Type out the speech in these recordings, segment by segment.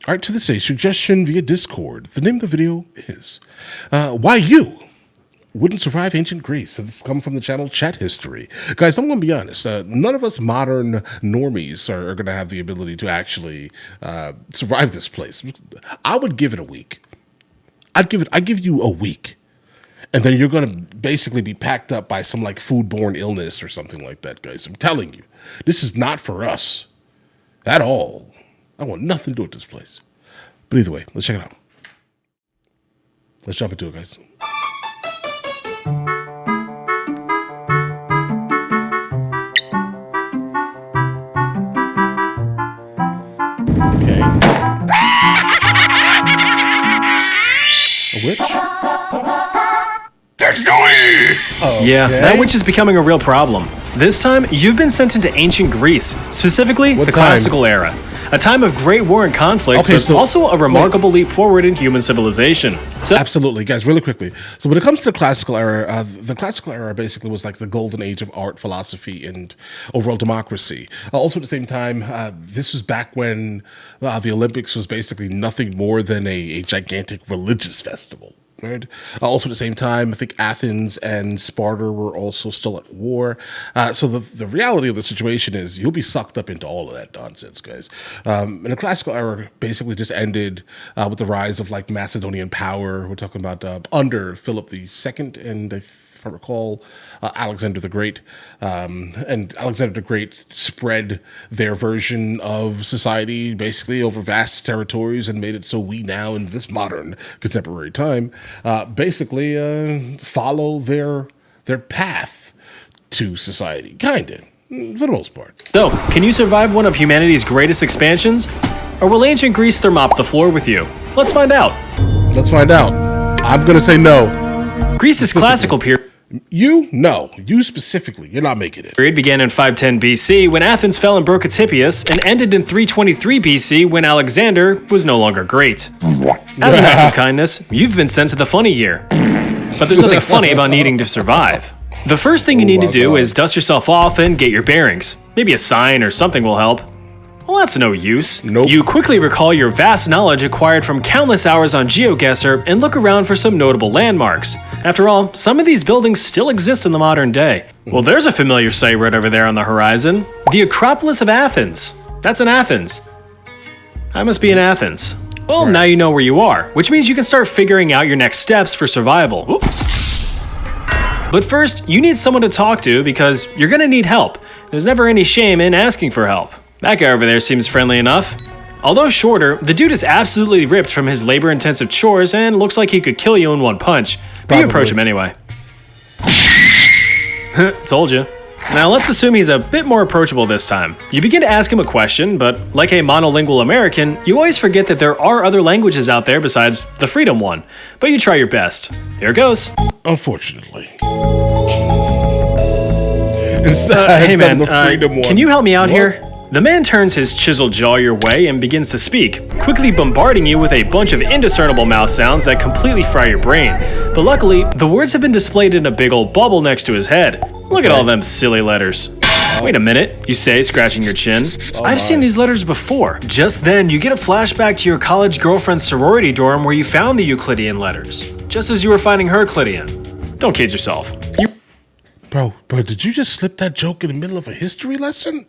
All right, to this a suggestion via Discord. The name of the video is Why You Wouldn't Survive Ancient Greece. So this comes from the channel Chat History. Guys, I'm going to be honest. None of us modern normies are going to have the ability to actually survive this place. I would give it a week. I'd give you a week. And then you're going to basically be packed up by some like foodborne illness or something like that, guys. I'm telling you, this is not for us at all. I want nothing to do with this place. But either way, let's check it out. Let's jump into it, guys. Okay. A witch? Oh, yeah, that witch is becoming a real problem. This time, you've been sent into ancient Greece, specifically the classical era. A time of great war and conflict, but also a remarkable leap forward in human civilization. So, absolutely, guys, really quickly. So when it comes to the classical era basically was like the golden age of art, philosophy, and overall democracy. Also at the same time, this was back when the Olympics was basically nothing more than a gigantic religious festival. Right. Also at the same time, I think Athens and Sparta were also still at war. So the reality of the situation is you'll be sucked up into all of that nonsense, guys. And the classical era basically just ended with the rise of like Macedonian power. We're talking about under Philip II and if I recall, Alexander the Great. And Alexander the Great spread their version of society basically over vast territories and made it so we now, in this modern contemporary time, basically follow their path to society, kind of, for the most part. So, can you survive one of humanity's greatest expansions? Or will ancient Greece thermop the floor with you? Let's find out. Let's find out. I'm going to say no. Greece's classical period. No. You specifically. You're not making it. Period began in 510 BC when Athens fell and broke its Hippias, and ended in 323 BC when Alexander was no longer great. As an act of kindness, you've been sent to the funny year. But there's nothing funny about needing to survive. The first thing you need to do is dust yourself off and get your bearings. Maybe a sign or something will help. Well, that's no use. Nope. You quickly recall your vast knowledge acquired from countless hours on GeoGuessr and look around for some notable landmarks. After all, some of these buildings still exist in the modern day. Well, there's a familiar sight right over there on the horizon. The Acropolis of Athens. That's in Athens. I must be in Athens. Well, now you know where you are, which means you can start figuring out your next steps for survival. Oops. But first, you need someone to talk to because you're gonna need help. There's never any shame in asking for help. That guy over there seems friendly enough. Although shorter, the dude is absolutely ripped from his labor-intensive chores and looks like he could kill you in one punch. But you approach him anyway. Told you. Now let's assume he's a bit more approachable this time. You begin to ask him a question, but like a monolingual American, you always forget that there are other languages out there besides the freedom one. But you try your best. Here goes. Unfortunately. Hey man, can you help me out here? The man turns his chiseled jaw your way and begins to speak, quickly bombarding you with a bunch of indiscernible mouth sounds that completely fry your brain. But luckily, the words have been displayed in a big old bubble next to his head. Look at all them silly letters. Wait a minute, you say, scratching your chin. I've seen these letters before. Just then, you get a flashback to your college girlfriend's sorority dorm where you found the Euclidean letters, just as you were finding Herclidean. Don't kid yourself. Bro, did you just slip that joke in the middle of a history lesson?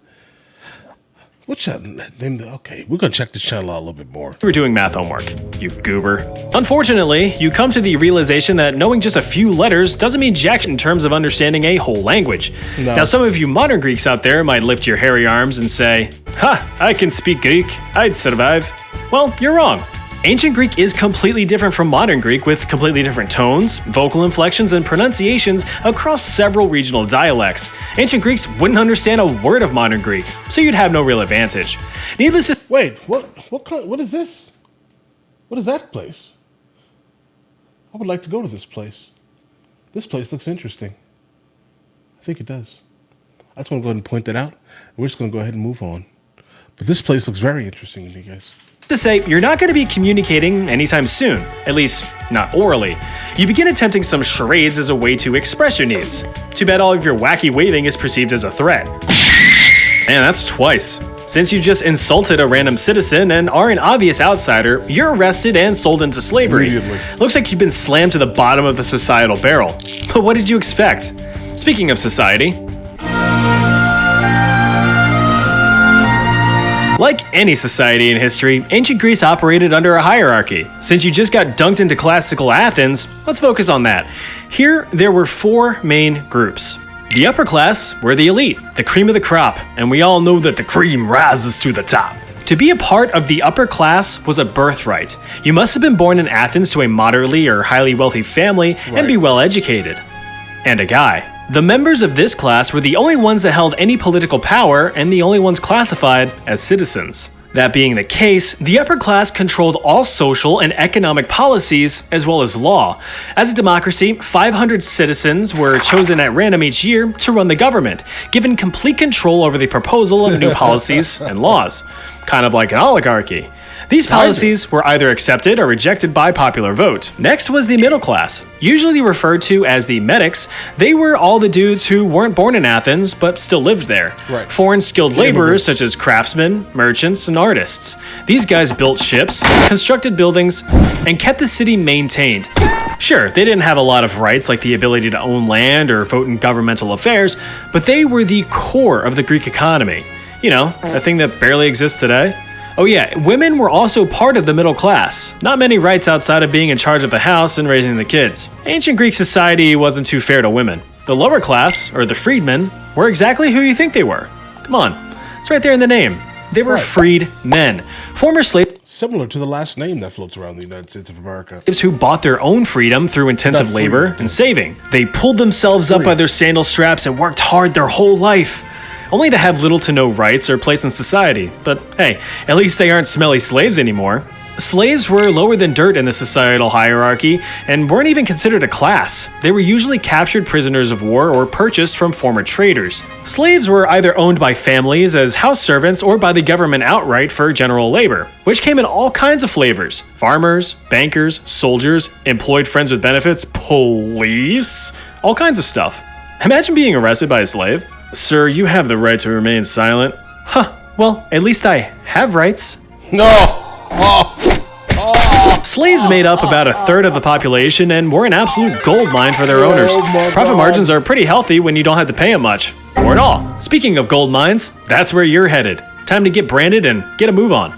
What's that name? Okay, we're gonna check this channel out a little bit more. You were doing math homework, you goober. Unfortunately, you come to the realization that knowing just a few letters doesn't mean jack in terms of understanding a whole language. No. Now, some of you modern Greeks out there might lift your hairy arms and say, "Ha, I can speak Greek, I'd survive." Well, you're wrong. Ancient Greek is completely different from modern Greek with completely different tones, vocal inflections, and pronunciations across several regional dialects. Ancient Greeks wouldn't understand a word of modern Greek, so you'd have no real advantage. Needless to— Wait, what is this? What is that place? I would like to go to this place. This place looks interesting. I think it does. I just want to go ahead and point that out. We're just going to go ahead and move on. But this place looks very interesting to me, guys. To say, you're not going to be communicating anytime soon, at least not orally. You begin attempting some charades as a way to express your needs. Too bad all of your wacky waving is perceived as a threat. Man, that's twice. Since you just insulted a random citizen and are an obvious outsider, you're arrested and sold into slavery. Immediately. Looks like you've been slammed to the bottom of the societal barrel. But what did you expect? Speaking of society, like any society in history, ancient Greece operated under a hierarchy. Since you just got dunked into classical Athens, let's focus on that. Here, there were 4 main groups. The upper class were the elite, the cream of the crop, and we all know that the cream rises to the top. To be a part of the upper class was a birthright. You must have been born in Athens to a moderately or highly wealthy family and be well educated. And a guy. The members of this class were the only ones that held any political power and the only ones classified as citizens. That being the case, the upper class controlled all social and economic policies as well as law. As a democracy, 500 citizens were chosen at random each year to run the government, given complete control over the proposal of new policies and laws. Kind of like an oligarchy. These policies were either accepted or rejected by popular vote. Next was the middle class, usually referred to as the medics. They were all the dudes who weren't born in Athens but still lived there. Right. Foreign skilled laborers such as craftsmen, merchants, and artists. These guys built ships, constructed buildings, and kept the city maintained. Sure, they didn't have a lot of rights like the ability to own land or vote in governmental affairs, but they were the core of the Greek economy. You know, a thing that barely exists today. Oh yeah, women were also part of the middle class. Not many rights outside of being in charge of the house and raising the kids. Ancient Greek society wasn't too fair to women. The lower class, or the freedmen, were exactly who you think they were. Come on, it's right there in the name. They were freed men. Former slaves Similar to the last name that floats around the United States of America. who bought their own freedom through intensive Not free, labor yeah. and saving. They pulled themselves up by their sandal straps and worked hard their whole life, only to have little to no rights or place in society. But hey, at least they aren't smelly slaves anymore. Slaves were lower than dirt in the societal hierarchy and weren't even considered a class. They were usually captured prisoners of war or purchased from former traders. Slaves were either owned by families as house servants or by the government outright for general labor, which came in all kinds of flavors. Farmers, bankers, soldiers, employed friends with benefits, police, all kinds of stuff. Imagine being arrested by a slave. Sir, you have the right to remain silent. Huh, well, at least I have rights. No! Slaves made up about a third of the population and were an absolute gold mine for their owners. my Profit God. margins are pretty healthy when you don't have to pay them much. Or at all. Speaking of gold mines, that's where you're headed. Time to get branded and get a move on.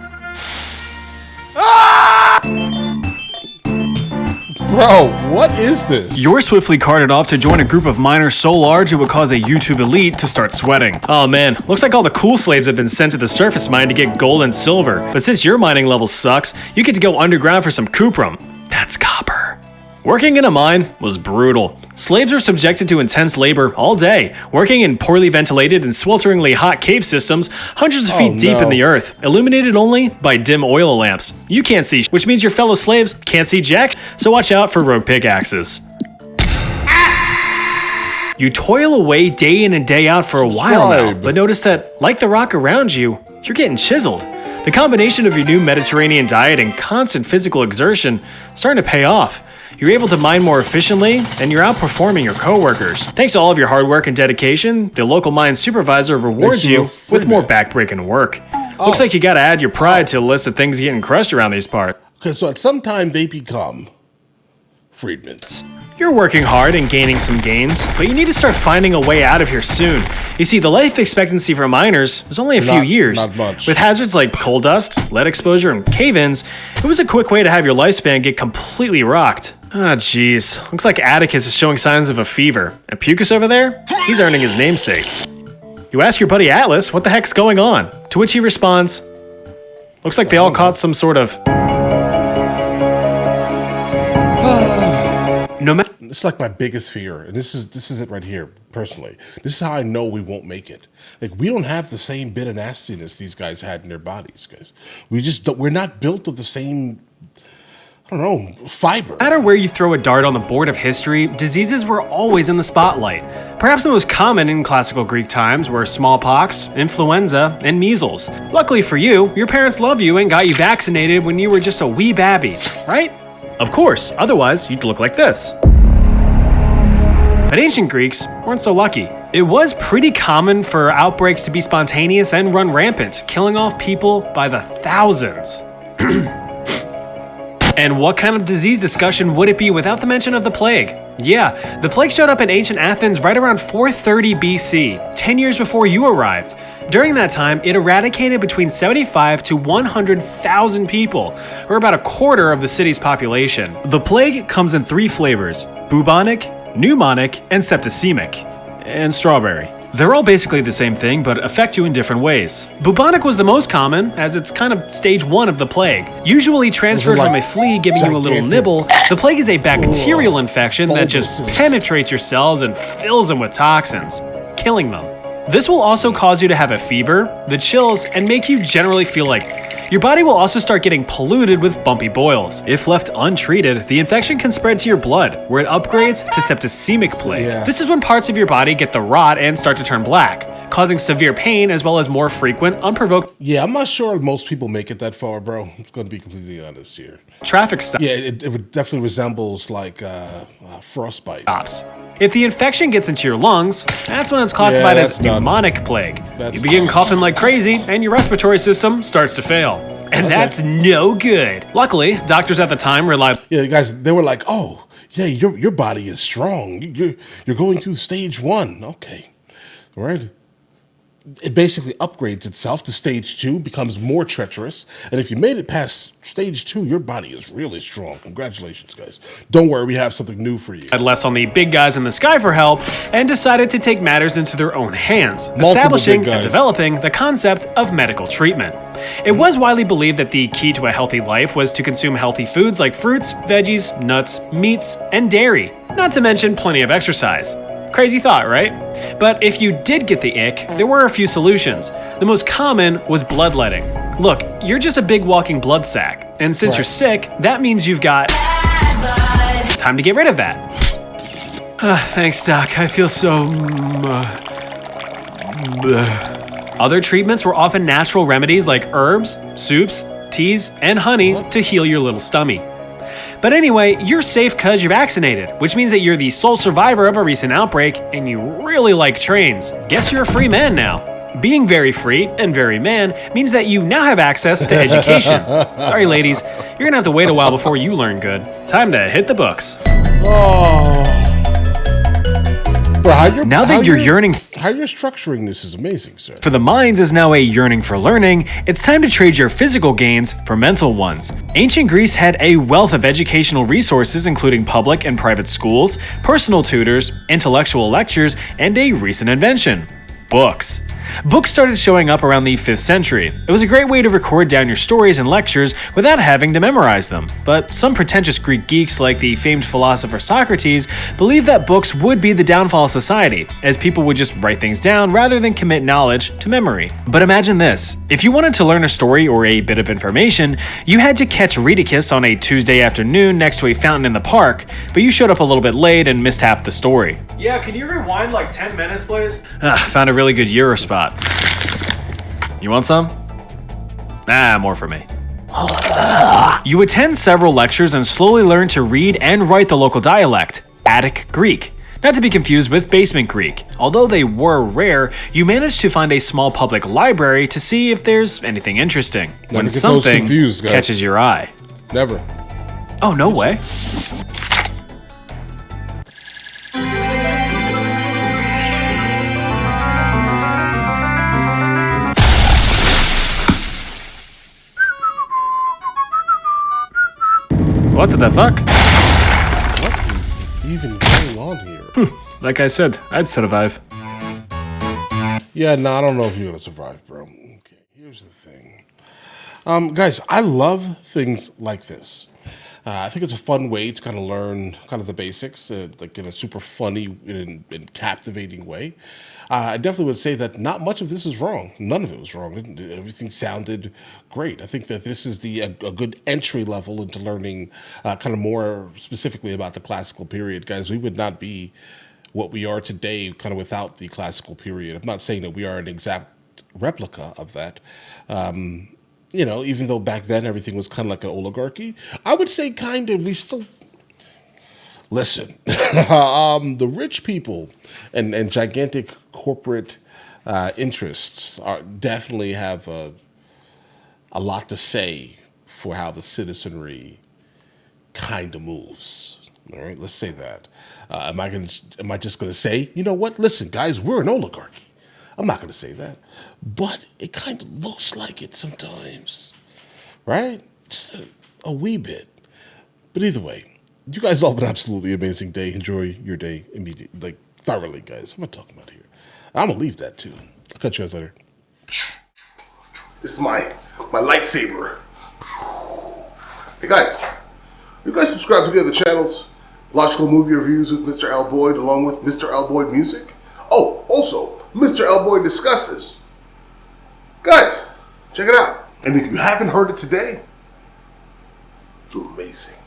Bro, what is this? You're swiftly carted off to join a group of miners so large it would cause a YouTube elite to start sweating. Oh man, looks like all the cool slaves have been sent to the surface mine to get gold and silver. But since your mining level sucks, you get to go underground for some cuprum. That's copper. Working in a mine was brutal. Slaves were subjected to intense labor all day, working in poorly ventilated and swelteringly hot cave systems hundreds of feet deep in the earth, illuminated only by dim oil lamps. You can't see, which means your fellow slaves can't see jack, so watch out for rogue pickaxes. You toil away day in and day out for a while now, Subscribe. but notice that, like the rock around you, you're getting chiseled. The combination of your new Mediterranean diet and constant physical exertion is starting to pay off. You're able to mine more efficiently, and you're outperforming your coworkers. Thanks to all of your hard work and dedication, the local mine supervisor rewards Makes you you a free with more man. backbreaking work. Looks like you gotta add your pride to a list of things getting crushed around these parts. Okay, so at some time they become freedmen. You're working hard and gaining some gains, but you need to start finding a way out of here soon. You see, the life expectancy for miners was only a few years. Not much. With hazards like coal dust, lead exposure, and cave-ins, it was a quick way to have your lifespan get completely rocked. Ah, jeez. Looks like Atticus is showing signs of a fever. And Pucus over there? He's earning his namesake. You ask your buddy Atlas what the heck's going on, to which he responds, looks like they all caught some sort of... No matter... It's like my biggest fear, and this is it right here. Personally, this is how I know we won't make it. Like, we don't have the same bit of nastiness these guys had in their bodies, guys. We just don't, we're not built of the same, I don't know, fiber. No matter where you throw a dart on the board of history, diseases were always in the spotlight. Perhaps the most common in classical Greek times were smallpox, influenza, and measles. Luckily for you, your parents love you and got you vaccinated when you were just a wee babby, right? Of course, otherwise you'd look like this. But ancient Greeks weren't so lucky. It was pretty common for outbreaks to be spontaneous and run rampant, killing off people by the thousands. And what kind of disease discussion would it be without the mention of the plague? Yeah, the plague showed up in ancient Athens right around 430 BC, 10 years before you arrived. During that time, it eradicated between 75 to 100,000 people, or about a quarter of the city's population. The plague comes in 3 flavors: bubonic, pneumonic, and septicemic, and strawberry. They're all basically the same thing, but affect you in different ways. Bubonic was the most common, as it's kind of stage 1 of the plague. Usually transferred from a flea giving you a little nibble, the plague is a bacterial infection that just penetrates your cells and fills them with toxins, killing them. This will also cause you to have a fever, the chills, and make you generally feel like your body will also start getting polluted with bumpy boils. If left untreated, the infection can spread to your blood, where it upgrades to septicemic plague. This is when parts of your body get the rot and start to turn black, causing severe pain as well as more frequent, unprovoked I'm not sure most people make it that far, bro. I'm going to be completely honest here. traffic stops. Yeah, it definitely resembles like frostbite. If the infection gets into your lungs, that's when it's classified as pneumonic plague. You begin coughing like crazy, and your respiratory system starts to fail. And that's no good. Luckily, doctors at the time relied. Yeah, guys, they were like, "Oh, yeah, your body is strong. You're going through stage 1. Okay, all right." It basically upgrades itself to stage 2, becomes more treacherous, and if you made it past stage 2, your body is really strong. Congratulations, guys. Don't worry, we have something new for you. Less on the big guys in the sky for help, and decided to take matters into their own hands, establishing and developing the concept of medical treatment. It was widely believed that the key to a healthy life was to consume healthy foods like fruits, veggies, nuts, meats, and dairy, not to mention plenty of exercise. Crazy thought, right? But if you did get the ick, there were a few solutions. The most common was bloodletting. Look, you're just a big walking blood sac, and since you're sick, that means you've got time to get rid of that. Thanks, Doc. I feel so... Other treatments were often natural remedies like herbs, soups, teas, and honey to heal your little stomach. But anyway, you're safe because you're vaccinated, which means that you're the sole survivor of a recent outbreak and you really like trains. Guess you're a free man now. Being very free and very man means that you now have access to education. Sorry, ladies, you're gonna have to wait a while before you learn good. Time to hit the books. Bro, now that you're yearning how you're structuring this is amazing, sir. For the minds is now a yearning for learning, it's time to trade your physical gains for mental ones. Ancient Greece had a wealth of educational resources including public and private schools, personal tutors, intellectual lectures, and a recent invention: books. Books started showing up around the 5th century. It was a great way to record down your stories and lectures without having to memorize them. But some pretentious Greek geeks like the famed philosopher Socrates believed that books would be the downfall of society, as people would just write things down rather than commit knowledge to memory. But imagine this: if you wanted to learn a story or a bit of information, you had to catch Rheticus on a Tuesday afternoon next to a fountain in the park, but you showed up a little bit late and missed half the story. Yeah, can you rewind like 10 minutes, please? Found a really good Euro spot. You want some? More for me. You attend several lectures and slowly learn to read and write the local dialect, Attic Greek, not to be confused with Basement Greek. Although they were rare, you managed to find a small public library to see if there's anything interesting. When something catches your eye. Never. Oh, no way. What the fuck? What is even going on here? Like I said, I'd survive. Yeah, no, I don't know if you're gonna survive, bro. Okay, here's the thing. Guys, I love things like this. I think it's a fun way to kind of learn kind of the basics, like in a super funny and captivating way. I definitely would say that not much of this is wrong. None of it was wrong. Everything sounded great. I think that this is a good entry level into learning kind of more specifically about the classical period. Guys, we would not be what we are today kind of without the classical period. I'm not saying that we are an exact replica of that. You know, even though back then everything was kind of like an oligarchy, I would say kind of we still Listen, the rich people and gigantic corporate interests definitely have a lot to say for how the citizenry kind of moves. All right, let's say that. Am I just going to say, you know what? Listen, guys, we're an oligarchy. I'm not going to say that, but it kind of looks like it sometimes, right? Just a wee bit. But either way, you guys all have an absolutely amazing day. Enjoy your day immediately, like thoroughly, guys. What am I talking about here? I'm gonna leave that too. I'll catch you guys later. This is my lightsaber. Hey guys, you guys subscribe to the other channels? Logical Movie Reviews with Mr. L. Boyd, along with Mr. L. Boyd Music. Oh, also, Mr. L. Boyd Discusses. Guys, check it out. And if you haven't heard it today, you're amazing.